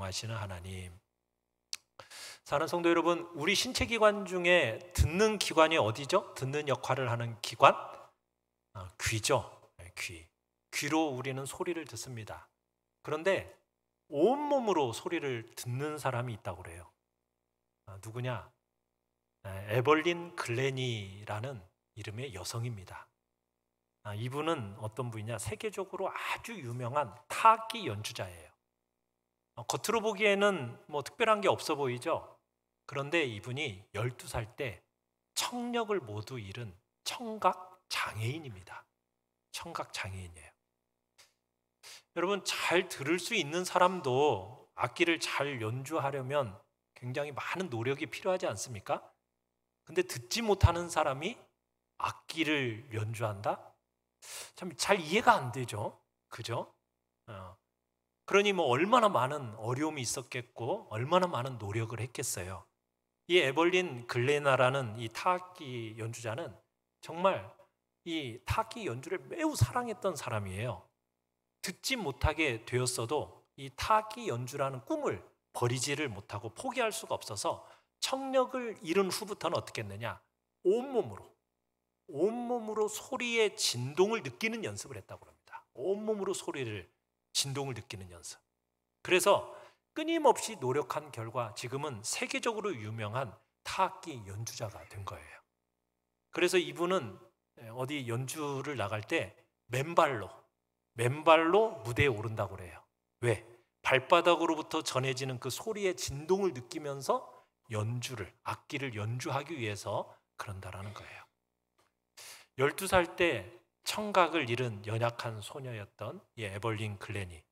사용하시는 하나님. 사랑하는 성도 여러분, 우리 신체 기관 중에 듣는 기관이 어디죠? 듣는 역할을 하는 기관? 귀죠. 귀로 우리는 소리를 듣습니다. 그런데 온몸으로 소리를 듣는 사람이 있다고 그래요. 누구냐? 에벌린 글래니라는 이름의 여성입니다. 이분은 어떤 분이냐? 세계적으로 아주 유명한 타악기 연주자예요. 겉으로 보기에는 뭐 특별한 게 없어 보이죠? 그런데 이분이 12살 때 청력을 모두 잃은 청각 장애인입니다. 청각 장애인이에요. 여러분, 잘 들을 수 있는 사람도 악기를 잘 연주하려면 굉장히 많은 노력이 필요하지 않습니까? 근데 듣지 못하는 사람이 악기를 연주한다? 참 잘 이해가 안 되죠. 그죠? 그러니 뭐 얼마나 많은 어려움이 있었겠고 얼마나 많은 노력을 했겠어요. 이 에벌린 글레나라는 이 타악기 연주자는 정말 이 타악기 연주를 매우 사랑했던 사람이에요. 듣지 못하게 되었어도 이 타악기 연주라는 꿈을 버리지를 못하고 포기할 수가 없어서 청력을 잃은 후부터는 어떻게 했느냐? 온몸으로 소리의 진동을 느끼는 연습을 했다고 합니다. 온몸으로 진동을 느끼는 연습. 그래서 끊임없이 노력한 결과 지금은 세계적으로 유명한 타악기 연주자가 된 거예요. 그래서 이분은 어디 연주를 나갈 때 맨발로 무대에 오른다고 그래요. 왜? 발바닥으로부터 전해지는 그 소리의 진동을 느끼면서 악기를 연주하기 위해서 그런다라는 거예요. 12살 때 청각을 잃은 연약한 소녀였던 이 에벌린 글래니.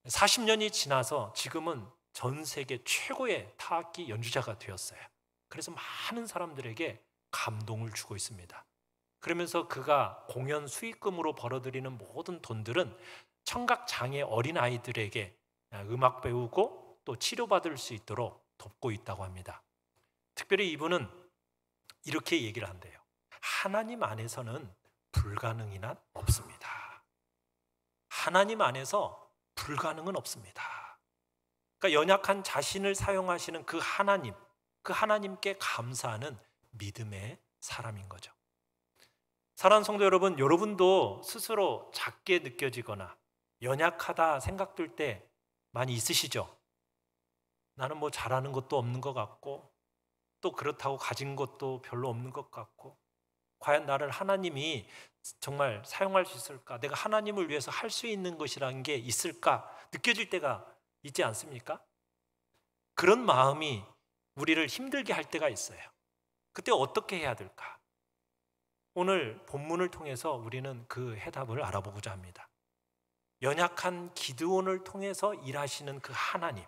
40년이 지나서 지금은 전 세계 최고의 타악기 연주자가 되었어요. 그래서 많은 사람들에게 감동을 주고 있습니다. 그러면서 그가 공연 수익금으로 벌어들이는 모든 돈들은 청각장애 어린아이들에게 음악 배우고 또 치료받을 수 있도록 돕고 있다고 합니다. 특별히 이분은 이렇게 얘기를 한대요. 하나님 안에서는 불가능이 난 없습니다. 하나님 안에서 불가능은 없습니다. 그러니까 연약한 자신을 사용하시는 그 하나님께 감사하는 믿음의 사람인 거죠. 사랑하는 성도 여러분, 여러분도 스스로 작게 느껴지거나 연약하다 생각될 때 많이 있으시죠? 나는 뭐 잘하는 것도 없는 것 같고 또 그렇다고 가진 것도 별로 없는 것 같고 과연 나를 하나님이 정말 사용할 수 있을까? 내가 하나님을 위해서 할 수 있는 것이라는 게 있을까? 느껴질 때가 있지 않습니까? 그런 마음이 우리를 힘들게 할 때가 있어요. 그때 어떻게 해야 될까? 오늘 본문을 통해서 우리는 그 해답을 알아보고자 합니다. 연약한 기드온을 통해서 일하시는 그 하나님,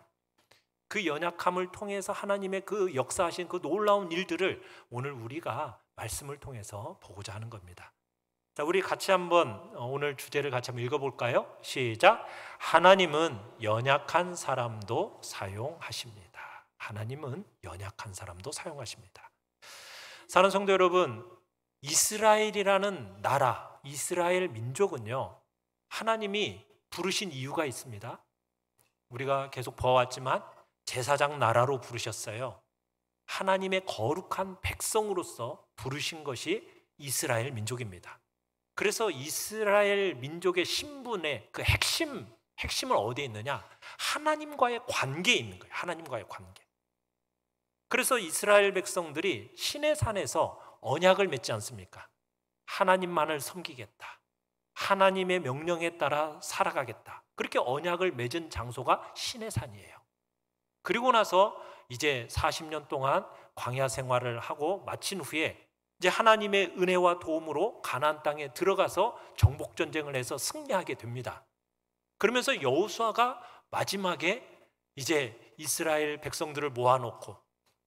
그 연약함을 통해서 하나님의 그 역사하신 그 놀라운 일들을 오늘 우리가 말씀을 통해서 보고자 하는 겁니다. 자, 우리 같이 한번 오늘 주제를 같이 한번 읽어볼까요? 시작. 하나님은 연약한 사람도 사용하십니다. 하나님은 연약한 사람도 사용하십니다. 사랑하는 성도 여러분, 이스라엘이라는 나라, 이스라엘 민족은요, 하나님이 부르신 이유가 있습니다. 우리가 계속 보아왔지만 제사장 나라로 부르셨어요. 하나님의 거룩한 백성으로서 부르신 것이 이스라엘 민족입니다. 그래서 이스라엘 민족의 신분의 그 핵심은 어디에 있느냐? 하나님과의 관계에 있는 거예요. 하나님과의 관계. 그래서 이스라엘 백성들이 시내 산에서 언약을 맺지 않습니까? 하나님만을 섬기겠다. 하나님의 명령에 따라 살아가겠다. 그렇게 언약을 맺은 장소가 시내 산이에요. 그리고 나서 이제 40년 동안 광야 생활을 하고 마친 후에 이제 하나님의 은혜와 도움으로 가나안 땅에 들어가서 정복 전쟁을 해서 승리하게 됩니다. 그러면서 여호수아가 마지막에 이제 이스라엘 백성들을 모아놓고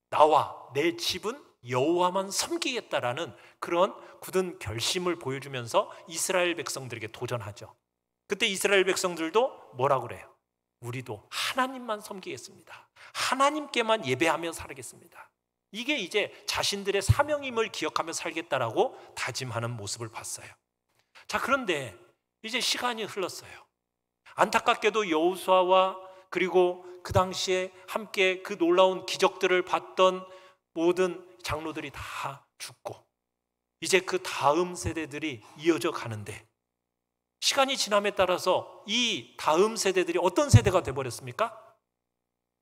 나와 내 집은 여호와만 섬기겠다라는 그런 굳은 결심을 보여주면서 이스라엘 백성들에게 도전하죠. 그때 이스라엘 백성들도 뭐라고 그래요? 우리도 하나님만 섬기겠습니다. 하나님께만 예배하며 살겠습니다. 이게 이제 자신들의 사명임을 기억하며 살겠다라고 다짐하는 모습을 봤어요. 자, 그런데 이제 시간이 흘렀어요. 안타깝게도 여호수아와 그리고 그 당시에 함께 그 놀라운 기적들을 봤던 모든 장로들이 다 죽고 이제 그 다음 세대들이 이어져 가는데, 시간이 지남에 따라서 이 다음 세대들이 어떤 세대가 되어버렸습니까?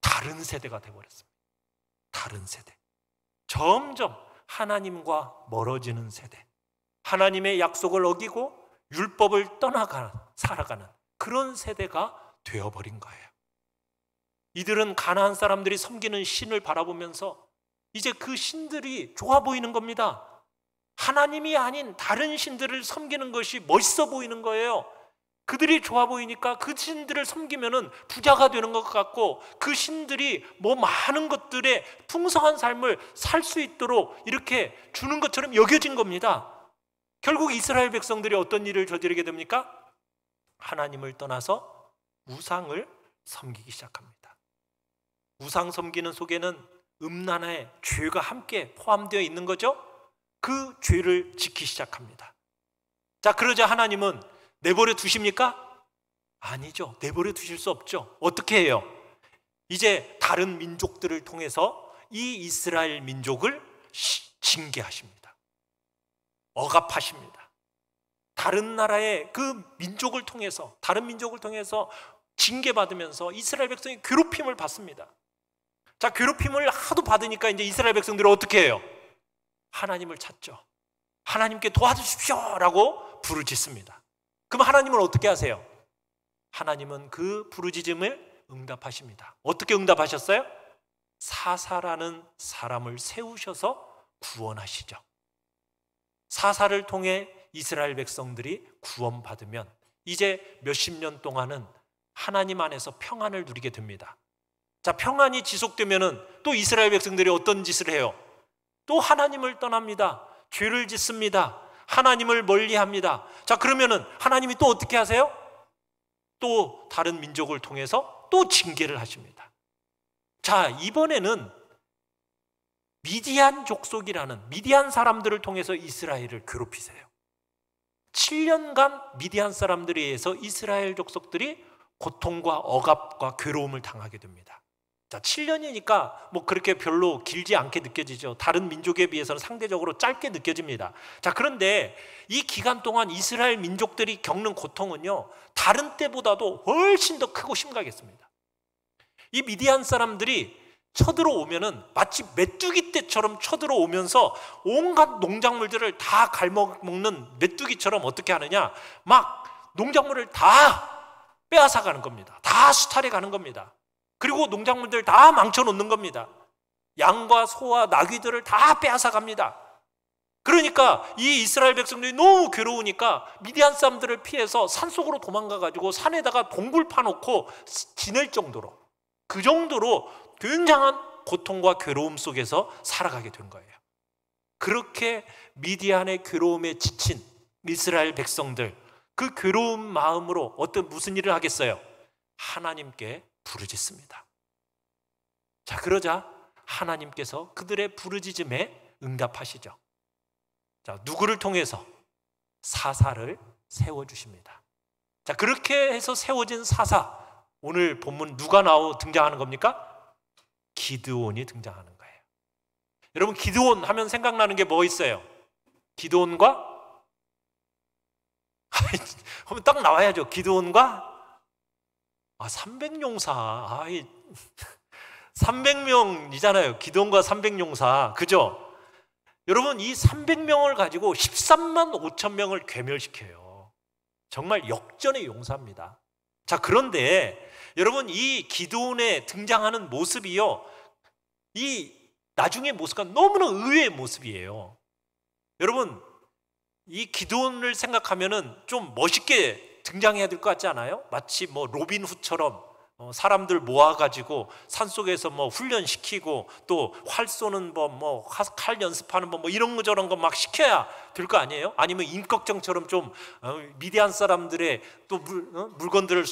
다른 세대가 되어버렸습니다. 다른 세대. 점점 하나님과 멀어지는 세대, 하나님의 약속을 어기고 율법을 살아가는 그런 세대가 되어버린 거예요. 이들은 가나안 사람들이 섬기는 신을 바라보면서 이제 그 신들이 좋아 보이는 겁니다. 하나님이 아닌 다른 신들을 섬기는 것이 멋있어 보이는 거예요. 그들이 좋아 보이니까 그 신들을 섬기면은 부자가 되는 것 같고, 그 신들이 뭐 많은 것들에 풍성한 삶을 살 수 있도록 이렇게 주는 것처럼 여겨진 겁니다. 결국 이스라엘 백성들이 어떤 일을 저지르게 됩니까? 하나님을 떠나서 우상을 섬기기 시작합니다. 우상 섬기는 속에는 음란의 죄가 함께 포함되어 있는 거죠. 그 죄를 짓기 시작합니다. 자, 그러자 하나님은 내버려 두십니까? 아니죠. 내버려 두실 수 없죠. 어떻게 해요? 이제 다른 민족들을 통해서 이 이스라엘 민족을 징계하십니다. 억압하십니다. 다른 나라의 그 민족을 통해서, 다른 민족을 통해서 징계받으면서 이스라엘 백성이 괴롭힘을 받습니다. 자, 괴롭힘을 하도 받으니까 이제 이스라엘 백성들이 어떻게 해요? 하나님을 찾죠. 하나님께 도와주십시오 라고 부르짖습니다. 그럼 하나님은 어떻게 하세요? 하나님은 그 부르짖음을 응답하십니다. 어떻게 응답하셨어요? 사사라는 사람을 세우셔서 구원하시죠. 사사를 통해 이스라엘 백성들이 구원받으면 이제 몇십 년 동안은 하나님 안에서 평안을 누리게 됩니다. 자, 평안이 지속되면은 또 이스라엘 백성들이 어떤 짓을 해요? 또 하나님을 떠납니다. 죄를 짓습니다. 하나님을 멀리합니다. 자, 그러면은 하나님이 또 어떻게 하세요? 또 다른 민족을 통해서 또 징계를 하십니다. 자, 이번에는 미디안 족속이라는 미디안 사람들을 통해서 이스라엘을 괴롭히세요. 7년간 미디안 사람들에 의해서 이스라엘 족속들이 고통과 억압과 괴로움을 당하게 됩니다. 자, 7년이니까 뭐 그렇게 별로 길지 않게 느껴지죠. 다른 민족에 비해서는 상대적으로 짧게 느껴집니다. 자, 그런데 이 기간 동안 이스라엘 민족들이 겪는 고통은요, 다른 때보다도 훨씬 더 크고 심각했습니다. 이 미디안 사람들이 쳐들어오면은 마치 메뚜기 떼처럼 쳐들어오면서 온갖 농작물들을 다 갉아먹는 메뚜기처럼 어떻게 하느냐, 막 농작물을 다 빼앗아 가는 겁니다. 다 수탈해 가는 겁니다. 그리고 농작물들 다 망쳐놓는 겁니다. 양과 소와 나귀들을 다 빼앗아 갑니다. 그러니까 이 이스라엘 백성들이 너무 괴로우니까 미디안 사람들을 피해서 산속으로 도망가가지고 산에다가 동굴 파놓고 지낼 정도로, 그 정도로 굉장한 고통과 괴로움 속에서 살아가게 된 거예요. 그렇게 미디안의 괴로움에 지친 이스라엘 백성들, 그 괴로운 마음으로 무슨 일을 하겠어요? 하나님께 부르짖습니다. 자, 그러자 하나님께서 그들의 부르짖음에 응답하시죠. 자, 누구를 통해서? 사사를 세워주십니다. 자, 그렇게 해서 세워진 사사, 오늘 본문 누가 등장하는 겁니까? 기드온이 등장하는 거예요. 여러분, 기드온 하면 생각나는 게 뭐 있어요? 기드온과 하면 딱 나와야죠. 기드온과 300용사. 300명이잖아요. 기드온과 300용사. 그죠? 여러분, 이 300명을 가지고 13만 5천 명을 괴멸시켜요. 정말 역전의 용사입니다. 자, 그런데 여러분, 이 기드온에 등장하는 모습이요, 이 나중의 모습과 너무나 의외의 모습이에요. 여러분, 이 기드온을 생각하면은 좀 멋있게 등장해야 될 것 같지 않아요? 마치 뭐 로빈 훗처럼 사람들 모아가지고 산속에서 뭐 훈련시키고 또 활 쏘는 법, 뭐 칼 연습하는 법, 뭐 이런 거 저런 거 막 시켜야 될 거 아니에요? 아니면 임꺽정처럼 좀 미디안 사람들의 또 물건들을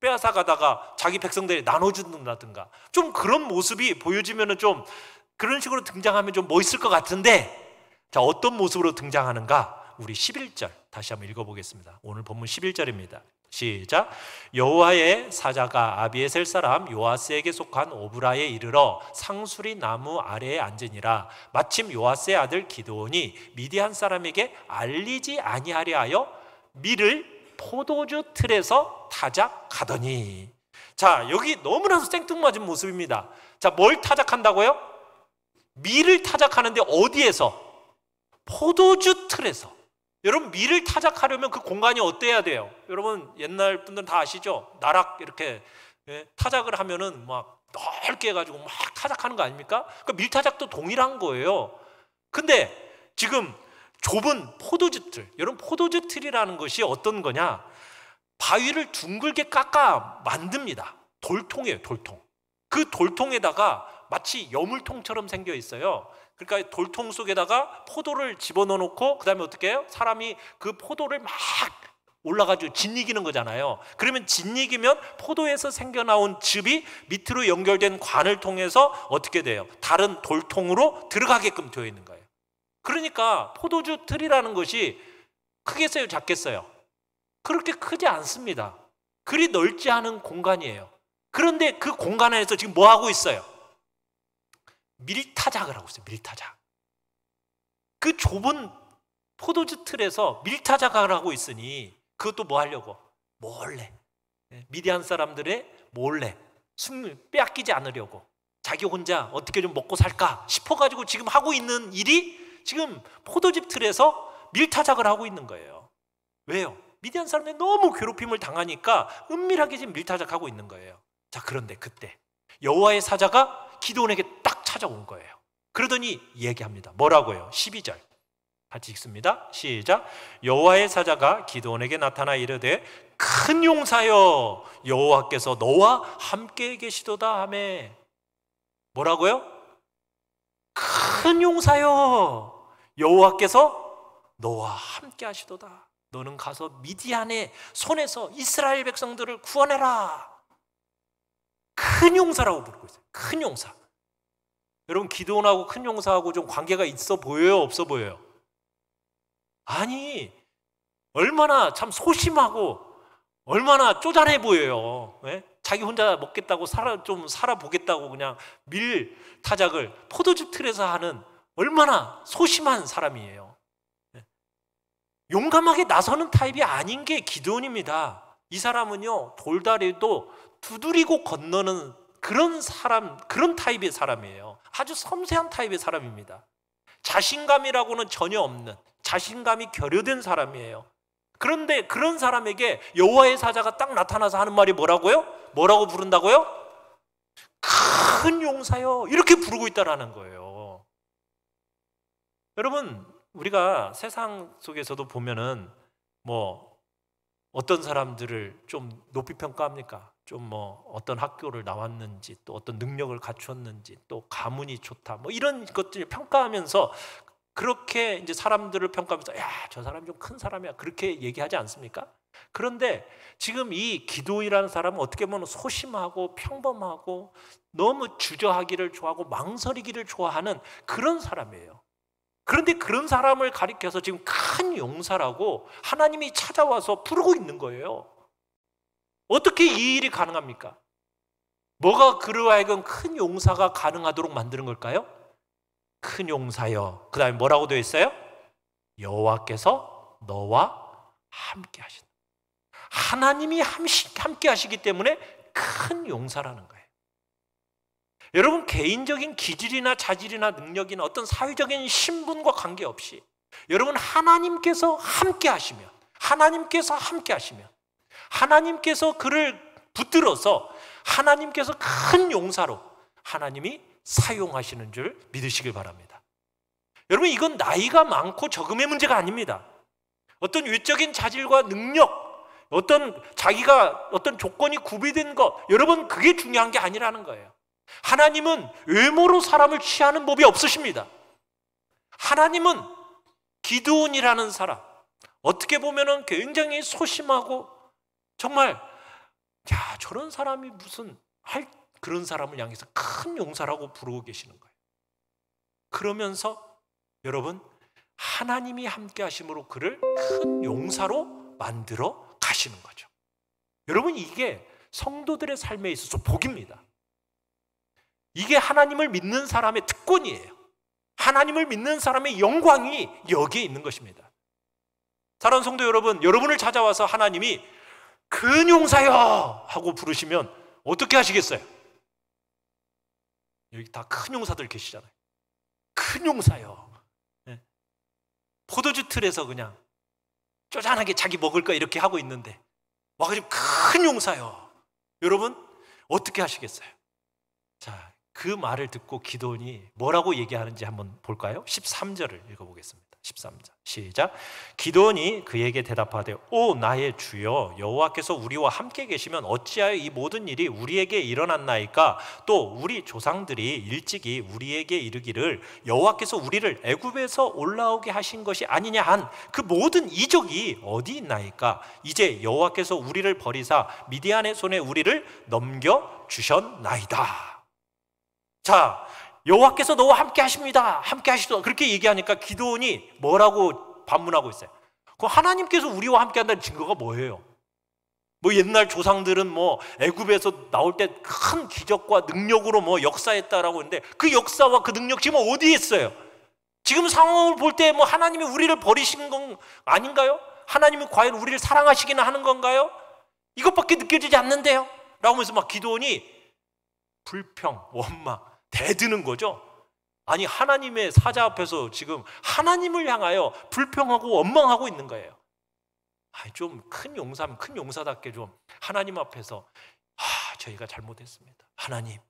빼앗아 가다가 자기 백성들이 나눠준다든가, 좀 그런 모습이 보여지면은 좀 그런 식으로 등장하면 좀 멋있을 것 같은데, 자, 어떤 모습으로 등장하는가? 우리 11절 다시 한번 읽어보겠습니다. 오늘 본문 11절입니다. 시작. 여호와의 사자가 아비에셀 사람 요아스에게 속한 오브라에 이르러 상수리 나무 아래에 앉으니라. 마침 요아스의 아들 기드온이 미디안 사람에게 알리지 아니하려 하여 밀을 포도주 틀에서 타작하더니. 자, 여기 너무나도 생뚱맞은 모습입니다. 자, 뭘 타작한다고요? 밀을 타작하는데 어디에서? 포도주 틀에서. 여러분, 밀을 타작하려면 그 공간이 어때야 돼요? 여러분, 옛날 분들은 다 아시죠? 나락 이렇게 타작을 하면은 막 넓게 해가지고 막 타작하는 거 아닙니까? 그러니까 밀 타작도 동일한 거예요. 근데 지금 좁은 포도주 틀, 여러분, 포도주 틀이라는 것이 어떤 거냐? 바위를 둥글게 깎아 만듭니다. 돌통이에요, 돌통. 그 돌통에다가 마치 여물통처럼 생겨 있어요. 그러니까 돌통 속에다가 포도를 집어넣어 놓고 그 다음에 어떻게 해요? 사람이 그 포도를 막 올라가지고 짓이기는 거잖아요. 그러면 짓이기면 포도에서 생겨나온 즙이 밑으로 연결된 관을 통해서 어떻게 돼요? 다른 돌통으로 들어가게끔 되어 있는 거예요. 그러니까 포도주 틀이라는 것이 크겠어요, 작겠어요? 그렇게 크지 않습니다. 그리 넓지 않은 공간이에요. 그런데 그 공간 안에서 지금 뭐 하고 있어요? 밀타작을 하고 있어요. 밀타작. 그 좁은 포도주 틀에서 밀타작을 하고 있으니 그것도 뭐 하려고? 몰래. 미디안 사람들의 몰래 숨을 빼앗기지 않으려고, 자기 혼자 어떻게 좀 먹고 살까 싶어가지고 지금 하고 있는 일이 지금 포도즙 틀에서 밀타작을 하고 있는 거예요. 왜요? 미디안 사람들이 너무 괴롭힘을 당하니까 은밀하게 지금 밀타작하고 있는 거예요. 자, 그런데 그때 여호와의 사자가 기드온에게 딱 찾아온 거예요. 그러더니 얘기합니다. 뭐라고요? 12절 같이 읽습니다. 시작. 여호와의 사자가 기드온에게 나타나 이르되 큰 용사여, 여호와께서 너와 함께 계시도다 하매. 뭐라고요? 큰 용사여, 여호와께서 너와 함께 하시도다. 너는 가서 미디안의 손에서 이스라엘 백성들을 구원해라. 큰 용사라고 부르고 있어요. 큰 용사. 여러분, 기드온하고 큰 용사하고 좀 관계가 있어 보여요, 없어 보여요? 아니, 얼마나 참 소심하고 얼마나 쪼잔해 보여요. 예? 자기 혼자 먹겠다고 좀 살아보겠다고 그냥 밀 타작을 포도주 틀에서 하는 얼마나 소심한 사람이에요. 예? 용감하게 나서는 타입이 아닌 게 기드온입니다. 이 사람은요, 돌다리도 두드리고 건너는 그런 사람, 그런 타입의 사람이에요. 아주 섬세한 타입의 사람입니다. 자신감이라고는 전혀 없는, 자신감이 결여된 사람이에요. 그런데 그런 사람에게 여호와의 사자가 딱 나타나서 하는 말이 뭐라고요? 뭐라고 부른다고요? 큰 용사요, 이렇게 부르고 있다라는 거예요. 여러분, 우리가 세상 속에서도 보면은 뭐 어떤 사람들을 좀 높이 평가합니까? 좀 뭐 어떤 학교를 나왔는지, 또 어떤 능력을 갖추었는지, 또 가문이 좋다, 뭐 이런 것들을 평가하면서 그렇게 이제 사람들을 평가하면서 야, 저 사람 좀 큰 사람이야, 그렇게 얘기하지 않습니까? 그런데 지금 이 기드온이라는 사람은 어떻게 보면 소심하고 평범하고 너무 주저하기를 좋아하고 망설이기를 좋아하는 그런 사람이에요. 그런데 그런 사람을 가리켜서 지금 큰 용사라고 하나님이 찾아와서 부르고 있는 거예요. 어떻게 이 일이 가능합니까? 뭐가 그로 하여금 큰 용사가 가능하도록 만드는 걸까요? 큰 용사여, 그 다음에 뭐라고 되어 있어요? 여호와께서 너와 함께 하신다. 하나님이 함께 하시기 때문에 큰 용사라는 거예요. 여러분, 개인적인 기질이나 자질이나 능력이나 어떤 사회적인 신분과 관계없이 여러분, 하나님께서 함께 하시면, 하나님께서 그를 붙들어서 하나님께서 큰 용사로 하나님이 사용하시는 줄 믿으시길 바랍니다. 여러분, 이건 나이가 많고 적음의 문제가 아닙니다. 어떤 외적인 자질과 능력, 어떤 자기가 어떤 조건이 구비된 것, 여러분, 그게 중요한 게 아니라는 거예요. 하나님은 외모로 사람을 취하는 법이 없으십니다. 하나님은 기드온이라는 사람, 어떻게 보면은 굉장히 소심하고 정말 야, 저런 사람이 무슨 할 그런 사람을 향해서 큰 용사라고 부르고 계시는 거예요. 그러면서 여러분, 하나님이 함께 하심으로 그를 큰 용사로 만들어 가시는 거죠. 여러분, 이게 성도들의 삶에 있어서 복입니다. 이게 하나님을 믿는 사람의 특권이에요. 하나님을 믿는 사람의 영광이 여기에 있는 것입니다. 사랑하는 성도 여러분, 여러분을 찾아와서 하나님이 근용사여 하고 부르시면 어떻게 하시겠어요? 여기 다 큰 용사들 계시잖아요. 큰 용사요. 네. 포도주 틀에서 그냥 쪼잔하게 자기 먹을 거 이렇게 하고 있는데 와가지고 큰 용사요. 여러분 어떻게 하시겠어요? 자, 그 말을 듣고 기도원이 뭐라고 얘기하는지 한번 볼까요? 13절을 읽어보겠습니다. 13절 시작. 기도원이 그에게 대답하되 오 나의 주여, 여호와께서 우리와 함께 계시면 어찌하여 이 모든 일이 우리에게 일어났나이까? 또 우리 조상들이 일찍이 우리에게 이르기를 여호와께서 우리를 애굽에서 올라오게 하신 것이 아니냐 한 그 모든 이적이 어디 있나이까? 이제 여호와께서 우리를 버리사 미디안의 손에 우리를 넘겨 주셨나이다. 자, 여호와께서 너와 함께 하십니다. 함께 하시다. 그렇게 얘기하니까 기드온이 뭐라고 반문하고 있어요? 그 하나님께서 우리와 함께 한다는 증거가 뭐예요? 뭐 옛날 조상들은 뭐 애굽에서 나올 때 큰 기적과 능력으로 뭐 역사했다라고 했는데 그 역사와 그 능력 지금 어디에 있어요? 지금 상황을 볼 때 뭐 하나님이 우리를 버리신 건 아닌가요? 하나님이 과연 우리를 사랑하시기는 하는 건가요? 이것밖에 느껴지지 않는데요? 라고 하면서 막 기드온이 불평, 원망 대드는 거죠. 아니, 하나님의 사자 앞에서 지금 하나님을 향하여 불평하고 원망하고 있는 거예요. 좀 큰 용사면 큰 용사답게 좀 하나님 앞에서 저희가 잘못했습니다. 하나님,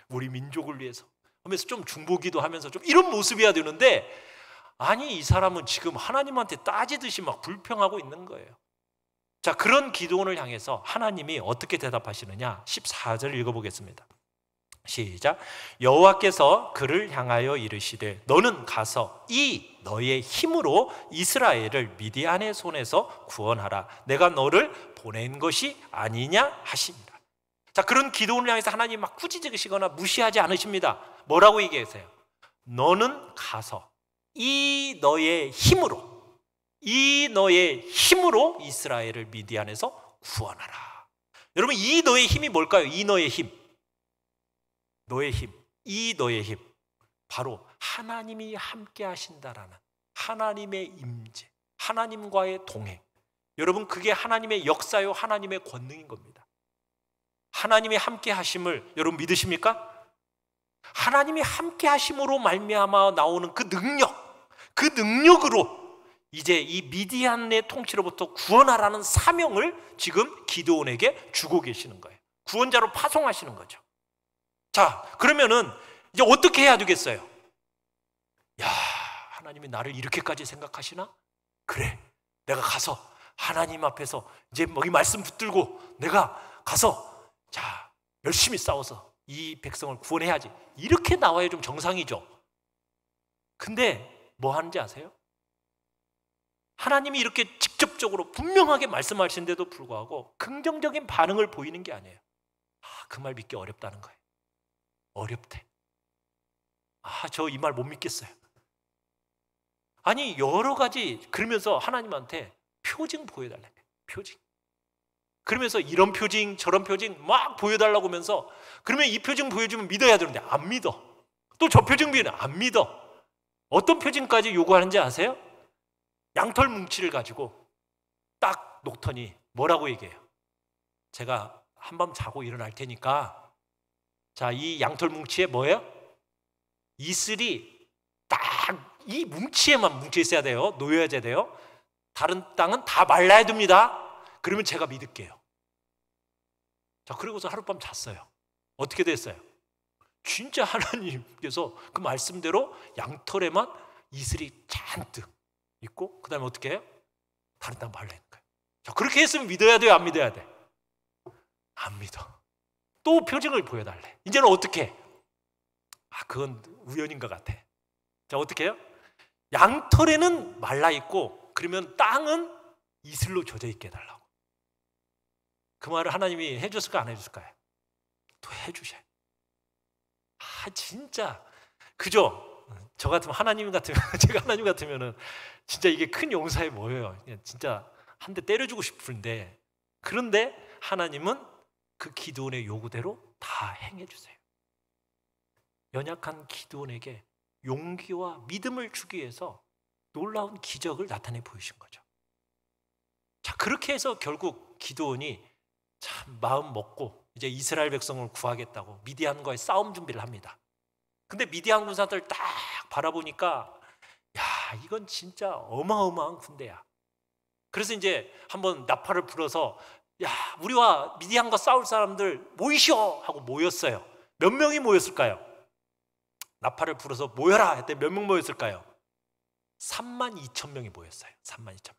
우리 민족을 위해서 하면서 좀 중보기도 하면서 좀 이런 모습이어야 되는데, 아니, 이 사람은 지금 하나님한테 따지듯이 막 불평하고 있는 거예요. 자, 그런 기도원을 향해서 하나님이 어떻게 대답하시느냐? 14절 읽어보겠습니다. 시작. 여호와께서 그를 향하여 이르시되 너는 가서 이 너의 힘으로 이스라엘을 미디안의 손에서 구원하라. 내가 너를 보낸 것이 아니냐 하십니다. 자, 그런 기도원을 향해서 하나님 막 꾸짖으시거나 무시하지 않으십니다. 뭐라고 얘기하세요? 너는 가서 이 너의 힘으로 이스라엘을 미디안에서 구원하라. 여러분, 이 너의 힘이 뭘까요? 이 너의 힘, 너의 힘, 이 너의 힘, 바로 하나님이 함께 하신다라는 하나님의 임재, 하나님과의 동행. 여러분, 그게 하나님의 역사요, 하나님의 권능인 겁니다. 하나님이 함께 하심을 여러분 믿으십니까? 하나님이 함께 하심으로 말미암아 나오는 그 능력으로 이제 이 미디안의 통치로부터 구원하라는 사명을 지금 기드온에게 주고 계시는 거예요. 구원자로 파송하시는 거죠. 자, 그러면은 이제 어떻게 해야 되겠어요? 야, 하나님이 나를 이렇게까지 생각하시나? 그래, 내가 가서 하나님 앞에서 이제 이 말씀 붙들고 내가 가서 자, 열심히 싸워서 이 백성을 구원해야지. 이렇게 나와야 좀 정상이죠. 근데 뭐 하는지 아세요? 하나님이 이렇게 직접적으로 분명하게 말씀하시는데도 불구하고 긍정적인 반응을 보이는 게 아니에요. 그 말 믿기 어렵다는 거예요. 어렵대. 저 이 말 못 믿겠어요. 아니, 여러 가지 그러면서 하나님한테 표징 보여달래. 표징. 그러면서 이런 표징 저런 표징 막 보여달라고 하면서, 그러면 이 표징 보여주면 믿어야 되는데 안 믿어. 또 저 표징 보여주면 안 믿어. 어떤 표징까지 요구하는지 아세요? 양털 뭉치를 가지고 딱 놓더니 뭐라고 얘기해요? 제가 한밤 자고 일어날 테니까 자, 이 양털 뭉치에 뭐예요? 이슬이 딱 이 뭉치에만 뭉쳐 있어야 돼요. 놓여야 돼요. 다른 땅은 다 말라야 됩니다. 그러면 제가 믿을게요. 자, 그리고서 하룻밤 잤어요. 어떻게 됐어요? 진짜 하나님께서 그 말씀대로 양털에만 이슬이 잔뜩 있고, 그 다음에 어떻게 해요? 다른 땅 말라는 거예요. 자, 그렇게 했으면 믿어야 돼요, 안 믿어야 돼? 안 믿어. 또 표징을 보여달래. 이제는 어떻게 해? 그건 우연인 것 같아. 자, 어떻게 해요? 양털에는 말라있고 그러면 땅은 이슬로 젖어있게 해달라고. 그 말을 하나님이 해줬을까 안 해줬을까요? 또 해주셔요. 진짜 그죠? 저 같으면 하나님 같으면 제가 하나님 같으면은 진짜 이게 큰 용사에 뭐예요? 진짜 한 대 때려주고 싶은데, 그런데 하나님은 그 기드온의 요구대로 다 행해 주세요. 연약한 기드온에게 용기와 믿음을 주기 위해서 놀라운 기적을 나타내 보이신 거죠. 자, 그렇게 해서 결국 기드온이 참 마음 먹고 이제 이스라엘 백성을 구하겠다고 미디안과의 싸움 준비를 합니다. 근데 미디안 군사들 딱 바라보니까 야, 이건 진짜 어마어마한 군대야. 그래서 이제 한번 나팔을 불어서 야, 우리와 미디안과 싸울 사람들 모이시오 하고 모였어요. 몇 명이 모였을까요? 나팔을 불어서 모여라 했더니 몇 명 모였을까요? 32,000명이 모였어요. 32,000명.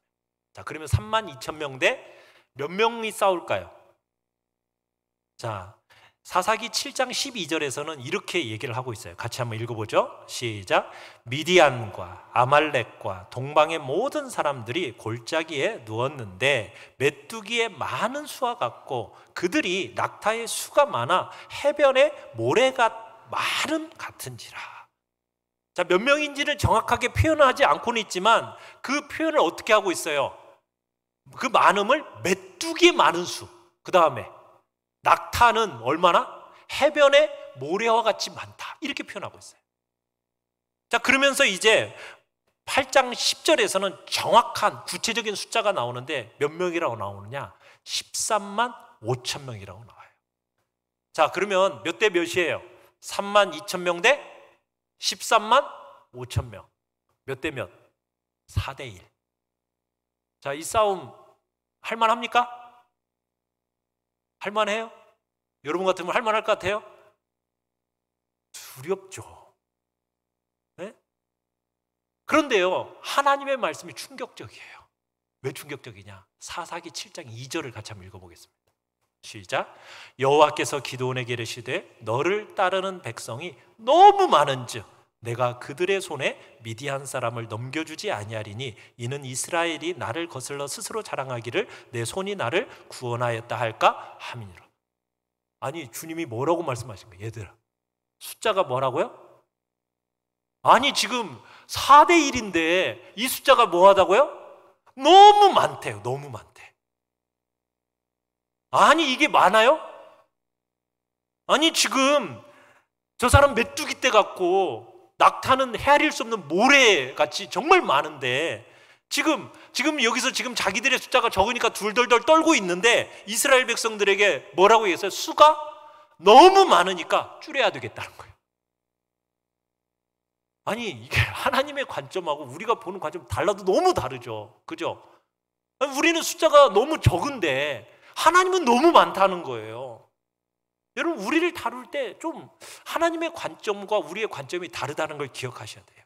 자, 그러면 32,000명 대 몇 명이 싸울까요? 자, 사사기 7장 12절에서는 이렇게 얘기를 하고 있어요. 같이 한번 읽어보죠. 시작. 미디안과 아말렉과 동방의 모든 사람들이 골짜기에 누웠는데 메뚜기의 많은 수와 같고 그들이 낙타의 수가 많아 해변에 모래가 많음 같은지라. 자, 몇 명인지를 정확하게 표현하지 않고는 있지만 그 표현을 어떻게 하고 있어요? 그 많음을 메뚜기의 많은 수, 그 다음에 낙타는 얼마나? 해변에 모래와 같이 많다, 이렇게 표현하고 있어요. 자, 그러면서 이제 8장 10절에서는 정확한 구체적인 숫자가 나오는데 몇 명이라고 나오느냐? 13만 5천 명이라고 나와요. 자, 그러면 몇 대 몇이에요? 3만 2천 명 대 13만 5천 명. 몇 대 몇? 4대 1. 자, 이 싸움 할만합니까? 할만해요? 여러분 같으면 할만할 것 같아요? 두렵죠. 네? 그런데요, 하나님의 말씀이 충격적이에요. 왜 충격적이냐? 사사기 7장 2절을 같이 한번 읽어보겠습니다. 시작. 여호와께서 기드온에게 이르시되 너를 따르는 백성이 너무 많은즉 내가 그들의 손에 미디안 사람을 넘겨주지 아니하리니 이는 이스라엘이 나를 거슬러 스스로 자랑하기를 내 손이 나를 구원하였다 할까 함이니라. 아니, 주님이 뭐라고 말씀하신 거예요? 얘들아, 숫자가 뭐라고요? 아니, 지금 4대 1인데 이 숫자가 뭐하다고요? 너무 많대요. 너무 많대. 아니, 이게 많아요? 아니, 지금 저 사람 메뚜기 떼 같고 낙타는 헤아릴 수 없는 모래같이 정말 많은데 지금 여기서 지금 자기들의 숫자가 적으니까 둘덜덜 떨고 있는데 이스라엘 백성들에게 뭐라고 얘기했어요? 수가 너무 많으니까 줄여야 되겠다는 거예요. 아니, 이게 하나님의 관점하고 우리가 보는 관점 달라도 너무 다르죠. 그죠? 우리는 숫자가 너무 적은데 하나님은 너무 많다는 거예요. 여러분, 우리를 다룰 때 좀 하나님의 관점과 우리의 관점이 다르다는 걸 기억하셔야 돼요.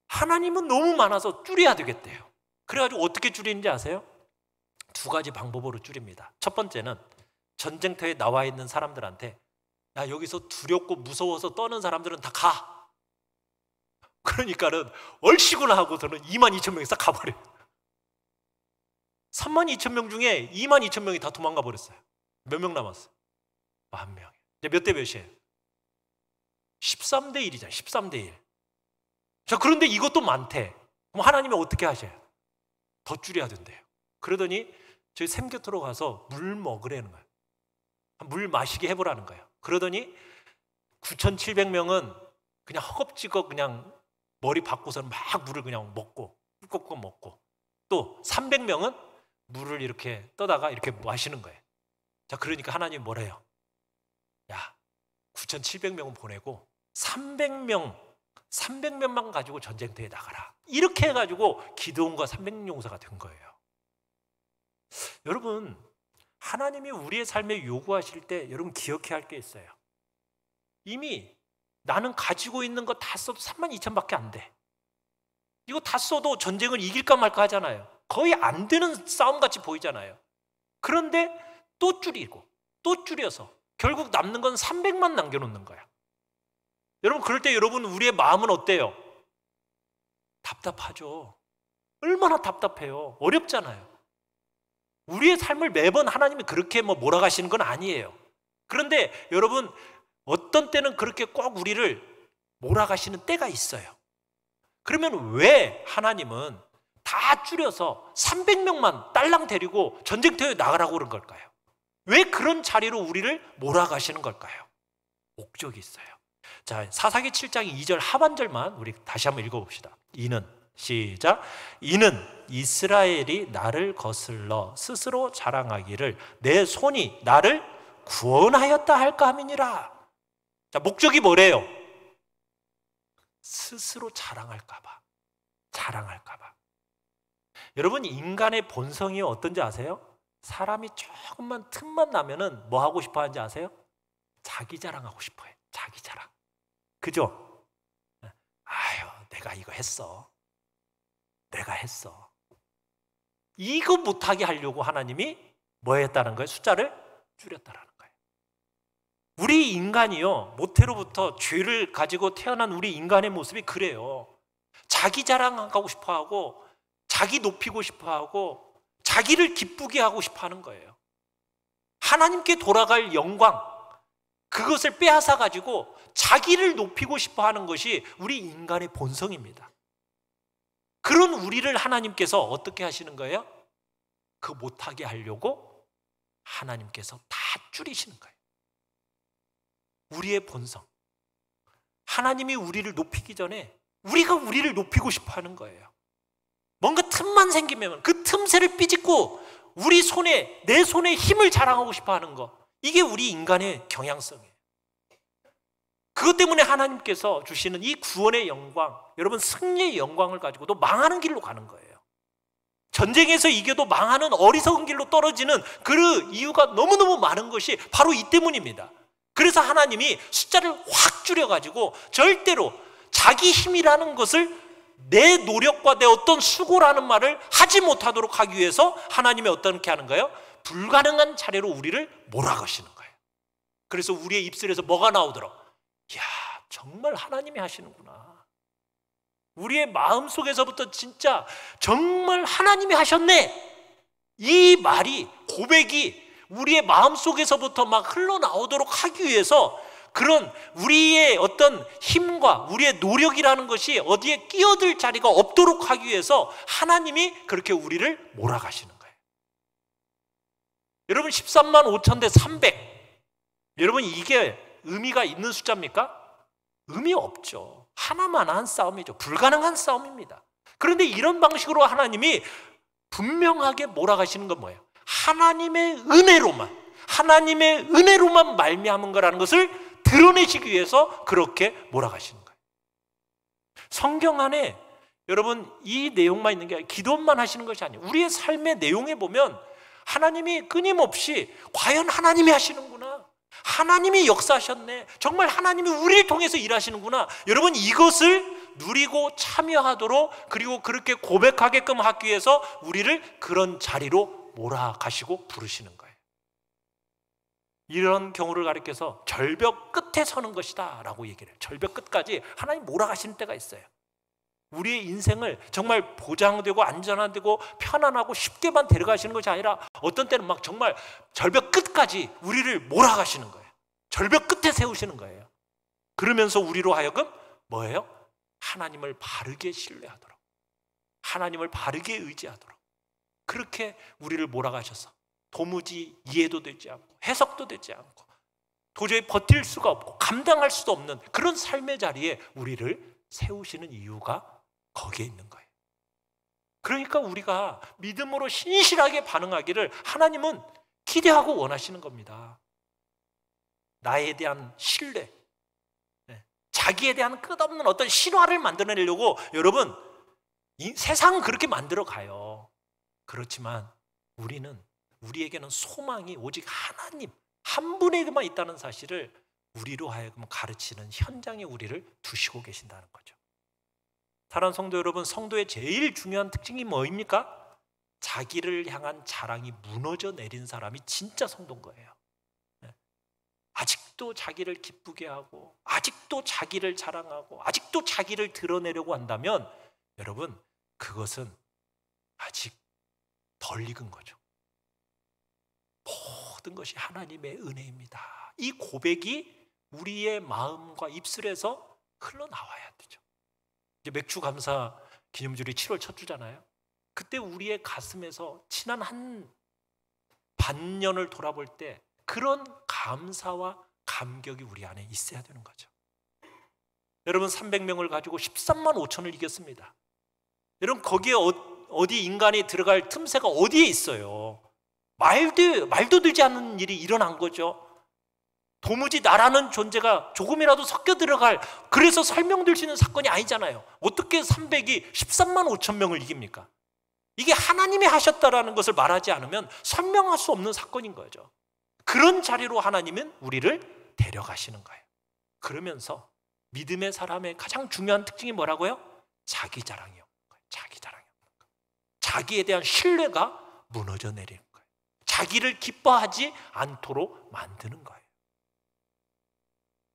하나님은 너무 많아서 줄여야 되겠대요. 그래가지고 어떻게 줄이는지 아세요? 두 가지 방법으로 줄입니다. 첫 번째는 전쟁터에 나와 있는 사람들한테 야, 여기서 두렵고 무서워서 떠는 사람들은 다 가. 그러니까는 얼씨구나 하고서는 22,000명이 싹 가버려요. 32,000명 중에 22,000명이 다 도망가 버렸어요. 몇 명 남았어요? 1명. 이제 몇 대 몇이에요? 13대 1이잖아요. 13대 1. 자, 그런데 이것도 많대. 그럼 하나님은 어떻게 하셔요? 더 줄여야 된대요. 그러더니 저희 샘 곁으로 가서 물 먹으라는 거예요. 물 마시게 해보라는 거예요. 그러더니 9,700명은 그냥 허겁지겁 그냥 머리 박고서는 막 물을 그냥 먹고 꿀꺽꿀꺽 먹고 또 300명은 물을 이렇게 떠다가 이렇게 마시는 거예요. 자, 그러니까 하나님 뭐래요? 야, 9,700명은 보내고 300명만 가지고 전쟁터에 나가라. 이렇게 해가지고 기드온과 300용사가 된 거예요. 여러분, 하나님이 우리의 삶에 요구하실 때 여러분 기억해야 할 게 있어요. 이미 나는 가지고 있는 거 다 써도 32,000밖에 안 돼. 이거 다 써도 전쟁을 이길까 말까 하잖아요. 거의 안 되는 싸움같이 보이잖아요. 그런데 또 줄이고 또 줄여서 결국 남는 건 300만 남겨놓는 거야. 여러분, 그럴 때 여러분 우리의 마음은 어때요? 답답하죠. 얼마나 답답해요. 어렵잖아요. 우리의 삶을 매번 하나님이 그렇게 몰아가시는 건 아니에요. 그런데 여러분, 어떤 때는 그렇게 꼭 우리를 몰아가시는 때가 있어요. 그러면 왜 하나님은 다 줄여서 300명만 딸랑 데리고 전쟁터에 나가라고 그런 걸까요? 왜 그런 자리로 우리를 몰아가시는 걸까요? 목적이 있어요. 자, 사사기 7장 2절 하반절만 우리 다시 한번 읽어봅시다. 이는 시작. 이는 이스라엘이 나를 거슬러 스스로 자랑하기를 내 손이 나를 구원하였다 할까 함이니라. 자, 목적이 뭐래요? 스스로 자랑할까봐. 자랑할까봐. 여러분, 인간의 본성이 어떤지 아세요? 사람이 조금만 틈만 나면은 뭐 하고 싶어 하는지 아세요? 자기 자랑하고 싶어 해. 자기 자랑. 그죠? 아유, 내가 이거 했어. 내가 했어. 이거 못하게 하려고 하나님이 뭐 했다는 거예요? 숫자를 줄였다라는 거예요. 우리 인간이요, 모태로부터 죄를 가지고 태어난 우리 인간의 모습이 그래요. 자기 자랑하고 싶어하고 자기 높이고 싶어하고 자기를 기쁘게 하고 싶어하는 거예요. 하나님께 돌아갈 영광, 그것을 빼앗아 가지고 자기를 높이고 싶어하는 것이 우리 인간의 본성입니다. 그런 우리를 하나님께서 어떻게 하시는 거예요? 그 못하게 하려고 하나님께서 다 줄이시는 거예요. 우리의 본성. 하나님이 우리를 높이기 전에 우리가 우리를 높이고 싶어 하는 거예요. 뭔가 틈만 생기면 그 틈새를 삐짓고 우리 손에, 내 손에 힘을 자랑하고 싶어 하는 거. 이게 우리 인간의 경향성이에요. 그것 때문에 하나님께서 주시는 이 구원의 영광, 여러분 승리의 영광을 가지고도 망하는 길로 가는 거예요. 전쟁에서 이겨도 망하는 어리석은 길로 떨어지는 그 이유가 너무너무 많은 것이 바로 이 때문입니다. 그래서 하나님이 숫자를 확 줄여가지고 절대로 자기 힘이라는 것을 내 노력과 내 어떤 수고라는 말을 하지 못하도록 하기 위해서 하나님이 어떻게 하는 거예요? 불가능한 차례로 우리를 몰아가시는 거예요. 그래서 우리의 입술에서 뭐가 나오더라? 이야, 정말 하나님이 하시는구나. 우리의 마음속에서부터 진짜 정말 하나님이 하셨네. 이 말이, 고백이 우리의 마음속에서부터 막 흘러나오도록 하기 위해서 그런 우리의 어떤 힘과 우리의 노력이라는 것이 어디에 끼어들 자리가 없도록 하기 위해서 하나님이 그렇게 우리를 몰아가시는 거예요. 여러분 13만 5천 대 300, 여러분 이게 의미가 있는 숫자입니까? 의미 없죠. 하나만한 싸움이죠. 불가능한 싸움입니다. 그런데 이런 방식으로 하나님이 분명하게 몰아가시는 건 뭐예요? 하나님의 은혜로만 말미암은 거라는 것을 드러내시기 위해서 그렇게 몰아가시는 거예요. 성경 안에 여러분 이 내용만 있는 게 아니라 기도만 하시는 것이 아니에요. 우리의 삶의 내용에 보면 하나님이 끊임없이 과연 하나님이 하시는구나, 하나님이 역사하셨네, 정말 하나님이 우리를 통해서 일하시는구나, 여러분 이것을 누리고 참여하도록, 그리고 그렇게 고백하게끔 하기 위해서 우리를 그런 자리로 몰아가시고 부르시는 거예요. 이런 경우를 가리켜서 절벽 끝에 서는 것이다 라고 얘기를 해요. 절벽 끝까지 하나님 몰아가시는 때가 있어요. 우리의 인생을 정말 보장되고 안전하고 편안하고 쉽게만 데려가시는 것이 아니라 어떤 때는 막 정말 절벽 끝까지 우리를 몰아가시는 거예요. 절벽 끝에 세우시는 거예요. 그러면서 우리로 하여금 뭐예요? 하나님을 바르게 신뢰하도록, 하나님을 바르게 의지하도록 그렇게 우리를 몰아가셔서 도무지 이해도 되지 않고 해석도 되지 않고 도저히 버틸 수가 없고 감당할 수도 없는 그런 삶의 자리에 우리를 세우시는 이유가 거기에 있는 거예요. 그러니까 우리가 믿음으로 신실하게 반응하기를 하나님은 기대하고 원하시는 겁니다. 나에 대한 신뢰, 자기에 대한 끝없는 어떤 신화를 만들어내려고 여러분 이 세상은 그렇게 만들어 가요. 그렇지만 우리에게는 소망이 오직 하나님 한 분에게만 있다는 사실을 우리로 하여금 가르치는 현장에 우리를 두시고 계신다는 거죠. 사랑하는 성도 여러분, 성도의 제일 중요한 특징이 뭐입니까? 자기를 향한 자랑이 무너져 내린 사람이 진짜 성도인 거예요. 아직도 자기를 기쁘게 하고 아직도 자기를 자랑하고 아직도 자기를 드러내려고 한다면 여러분 그것은 아직 덜 익은 거죠. 모든 것이 하나님의 은혜입니다. 이 고백이 우리의 마음과 입술에서 흘러나와야 되죠. 이제 맥주 감사 기념주일이 7월 첫 주잖아요. 그때 우리의 가슴에서 지난 한 반년을 돌아볼 때 그런 감사와 감격이 우리 안에 있어야 되는 거죠. 여러분 300명을 가지고 13만 5천을 이겼습니다. 여러분 거기에 어디 인간이 들어갈 틈새가 어디에 있어요? 말도 되지 않는 일이 일어난 거죠. 도무지 나라는 존재가 조금이라도 섞여 들어갈, 그래서 설명될 수 있는 사건이 아니잖아요. 어떻게 300이 13만 5천 명을 이깁니까? 이게 하나님이 하셨다라는 것을 말하지 않으면 설명할 수 없는 사건인 거죠. 그런 자리로 하나님은 우리를 데려가시는 거예요. 그러면서 믿음의 사람의 가장 중요한 특징이 뭐라고요? 자기 자랑이 없는 거예요. 자기 자랑이 없는 거예요. 자기에 대한 신뢰가 무너져 내리는 거예요. 자기를 기뻐하지 않도록 만드는 거예요.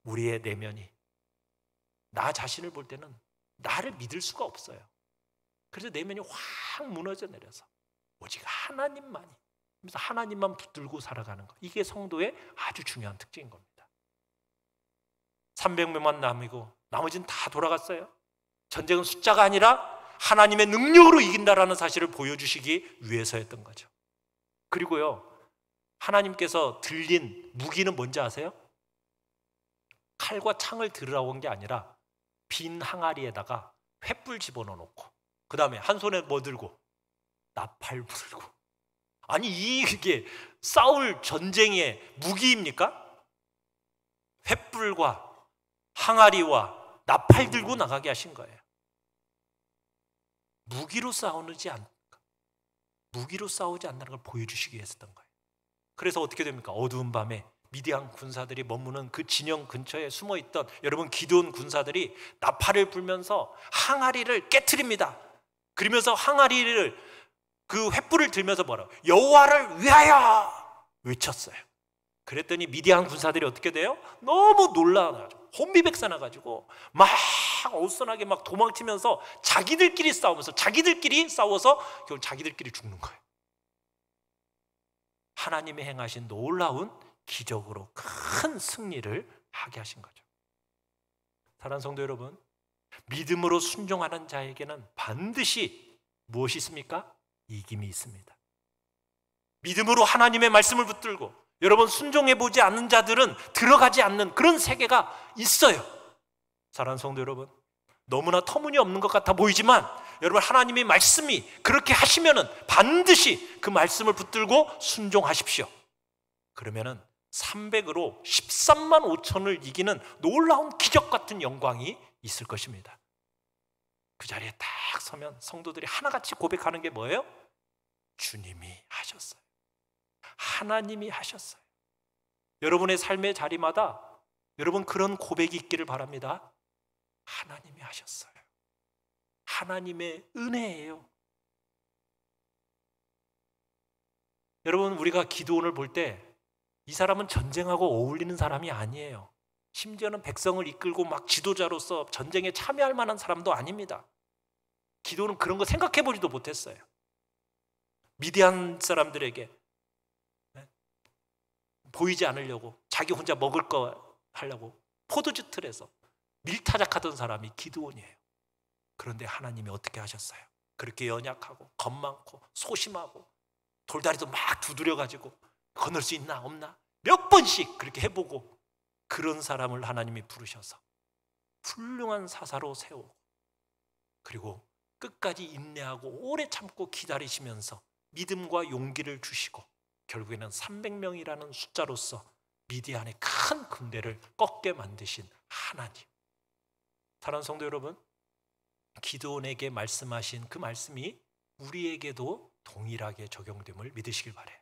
우리의 내면이, 나 자신을 볼 때는 나를 믿을 수가 없어요. 그래서 내면이 확 무너져 내려서 오직 하나님만이, 그래서 하나님만 붙들고 살아가는 것, 이게 성도의 아주 중요한 특징인 겁니다. 300명만 남이고 나머지는 다 돌아갔어요. 전쟁은 숫자가 아니라 하나님의 능력으로 이긴다라는 사실을 보여주시기 위해서였던 거죠. 그리고요, 하나님께서 들린 무기는 뭔지 아세요? 칼과 창을 들으라고 한 게 아니라 빈 항아리에다가 횃불 집어넣어 놓고, 그 다음에 한 손에 뭐 들고? 나팔 들고. 아니 이게 싸울 전쟁의 무기입니까? 횃불과 항아리와 나팔 들고 나가게 하신 거예요. 무기로 싸우지 않는다는 걸 보여주시기 위해서였던 거예요. 그래서 어떻게 됩니까? 어두운 밤에 미디안 군사들이 머무는 그 진영 근처에 숨어있던 여러분 기드온 군사들이 나팔을 불면서 항아리를 깨트립니다. 그러면서 항아리를, 그 횃불을 들면서 뭐라고? 여호와를 위하여 외쳤어요. 그랬더니 미디안 군사들이 어떻게 돼요? 너무 놀라가지고 혼비백산해가지고 막 어수선하게 막 도망치면서 자기들끼리 싸워서 결국 자기들끼리 죽는 거예요. 하나님이 행하신 놀라운 기적으로 큰 승리를 하게 하신 거죠. 사랑하는 성도 여러분, 믿음으로 순종하는 자에게는 반드시 무엇이 있습니까? 이김이 있습니다. 믿음으로 하나님의 말씀을 붙들고 여러분 순종해보지 않는 자들은 들어가지 않는 그런 세계가 있어요. 사랑하는 성도 여러분, 너무나 터무니없는 것 같아 보이지만 여러분 하나님의 말씀이 그렇게 하시면은 반드시 그 말씀을 붙들고 순종하십시오. 그러면은 300으로 13만 5천을 이기는 놀라운 기적 같은 영광이 있을 것입니다. 그 자리에 딱 서면 성도들이 하나같이 고백하는 게 뭐예요? 주님이 하셨어요. 하나님이 하셨어요. 여러분의 삶의 자리마다 여러분 그런 고백이 있기를 바랍니다. 하나님이 하셨어요. 하나님의 은혜예요. 여러분 우리가 기드온을 볼 때 이 사람은 전쟁하고 어울리는 사람이 아니에요. 심지어는 백성을 이끌고 막 지도자로서 전쟁에 참여할 만한 사람도 아닙니다. 기드온은 그런 거 생각해 보지도 못했어요. 미디안 사람들에게 보이지 않으려고 자기 혼자 먹을 거 하려고 포도주 틀에서 밀타작하던 사람이 기드온이에요. 그런데 하나님이 어떻게 하셨어요? 그렇게 연약하고 겁 많고 소심하고 돌다리도 막 두드려가지고 건널 수 있나 없나 몇 번씩 그렇게 해보고 그런 사람을 하나님이 부르셔서 훌륭한 사사로 세우고 그리고 끝까지 인내하고 오래 참고 기다리시면서 믿음과 용기를 주시고 결국에는 300명이라는 숫자로서 미디안의 큰 군대를 꺾게 만드신 하나님. 사랑하는 성도 여러분, 기드온에게 말씀하신 그 말씀이 우리에게도 동일하게 적용됨을 믿으시길 바래요.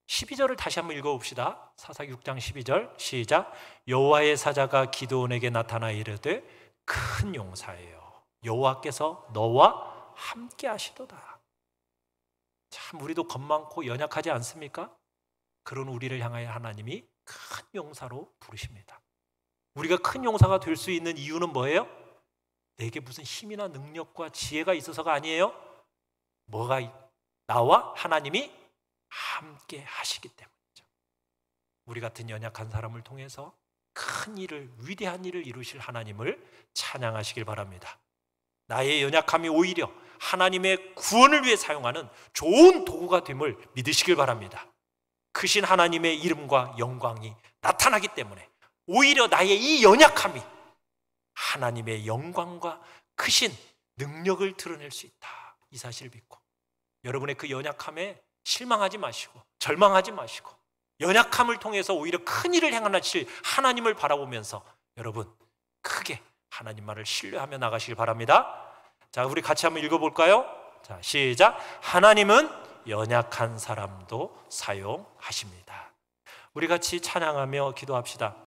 12절을 다시 한번 읽어봅시다. 사사기 6장 12절 시작. 여호와의 사자가 기드온에게 나타나 이르되 큰 용사예요. 여호와께서 너와 함께 하시도다. 참 우리도 겁 많고 연약하지 않습니까? 그런 우리를 향하여 하나님이 큰 용사로 부르십니다. 우리가 큰 용사가 될 수 있는 이유는 뭐예요? 내게 무슨 힘이나 능력과 지혜가 있어서가 아니에요. 뭐가 나와 하나님이 함께 하시기 때문이죠. 우리 같은 연약한 사람을 통해서 큰 일을, 위대한 일을 이루실 하나님을 찬양하시길 바랍니다. 나의 연약함이 오히려 하나님의 구원을 위해 사용하는 좋은 도구가 됨을 믿으시길 바랍니다. 크신 하나님의 이름과 영광이 나타나기 때문에 오히려 나의 이 연약함이 하나님의 영광과 크신 능력을 드러낼 수 있다. 이 사실을 믿고 여러분의 그 연약함에 실망하지 마시고 절망하지 마시고 연약함을 통해서 오히려 큰 일을 행하실 하나님을 바라보면서 여러분 크게 하나님만을 신뢰하며 나가시길 바랍니다. 자, 우리 같이 한번 읽어볼까요? 자, 시작. 하나님은 연약한 사람도 사용하십니다. 우리 같이 찬양하며 기도합시다.